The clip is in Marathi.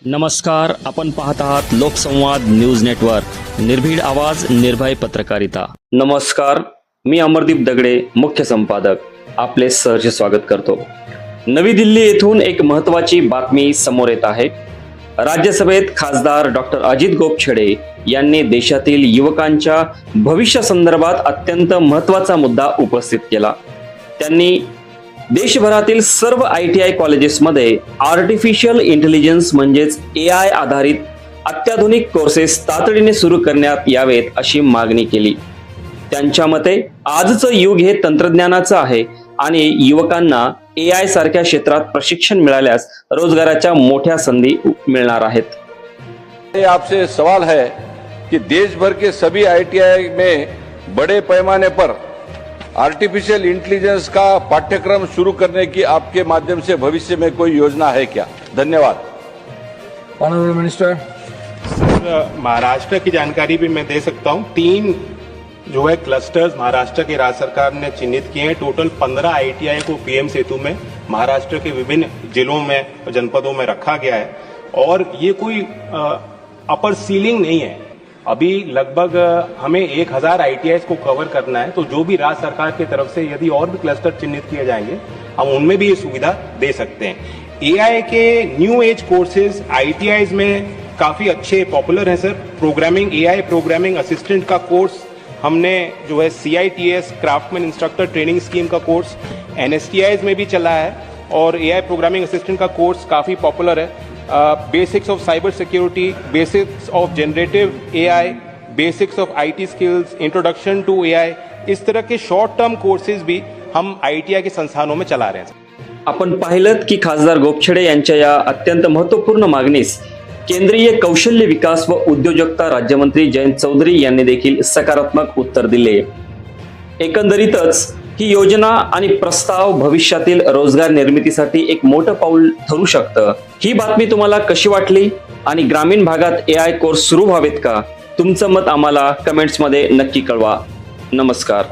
नमस्कार, आपण पाहत आहात लोकसंवाद न्यूज नेटवर्क, निर्भीड आवाज, निर्भय पत्रकारिता। नमस्कार, मी अमरदीप दगडे, मुख्य संपादक, आपले सहर्ष स्वागत करतो। नवी दिल्ली येथून एक महत्त्वाची बातमी समोर येत आहे। राज्यसभेत खासदार डॉक्टर अजित गोपछडे यांनी देशातील युवकांच्या भविष्यासंदर्भात अत्यंत महत्त्वाचा मुद्दा उपस्थित केला। त्यांनी देशभरातील सर्व ITI कॉलेजेसमध्ये आर्टिफिशियल इंटेलिजन्स म्हणजेच AI आधारित अत्याधुनिक कोर्सेस तातडीने सुरू करण्यात यावेत अशी मागणी केली। त्यांच्या मते आजचं युग हे तंत्रज्ञानाचं आहे आणि युवकांना AI सारख्या क्षेत्रात प्रशिक्षण मिळाल्यास रोजगाराच्या मोठ्या संधी मिळणार आहेत। आपसे सवाल है कि देश भर के सभी ITI में बड़े पैमाने पर आर्टिफिशियल इंटेलिजेंस का पाठ्यक्रम शुरू करने की आपके माध्यम से भविष्य में कोई योजना है क्या? धन्यवाद। Honourable minister. सर, महाराष्ट्र की जानकारी भी मैं दे सकता हूं। 3 जो है क्लस्टर्स महाराष्ट्र की राज्य सरकार ने चिन्हित किए हैं। टोटल 15 ITI को PM सेतु में महाराष्ट्र के विभिन्न जिलों में और जनपदों में रखा गया है और ये कोई अपर सीलिंग नहीं है। अभी लगभग हमें 1000 ITIs को कवर करना है, तो जो भी राज्य सरकार की तरफ से यदि और भी क्लस्टर चिन्हित किए जाएंगे हम उनमें भी ये सुविधा दे सकते हैं। AI के न्यू एज कोर्सेज ITIs में काफी अच्छे पॉपुलर हैं sir. Programming AI programming assistant का कोर्स हमने जो है CITS craftsman instructor training scheme का कोर्स NSTIs में भी चला है और AI प्रोग्रामिंग असिस्टेंट का कोर्स काफी पॉपुलर है। Basics of cyber security, basics of generative AI, basics of IT skills, introduction to AI, इस तरह के शॉर्ट टर्म कोर्सेज भी हम ITI के संस्थानों में चला रहे हैं। आपण पाहिलं की खासदार गोपछडे यांच्या या अत्यंत महत्त्वपूर्ण मागणीस केंद्रीय कौशल्य विकास व उद्योजकता राज्यमंत्री जयंत चौधरी यांनी देखील सकारात्मक उत्तर दिले। एकंदरीतच ही योजना आणि प्रस्ताव भविष्यातील रोजगार निर्मितीसाठी एक मोठं पाऊल ठरू शकतं। ही बातमी तुम्हाला कशी वाटली आणि ग्रामीण भागात AI कोर्स सुरू व्हावेत का? तुमचं मत आम्हाला कमेंट्समध्ये नक्की कळवा। नमस्कार।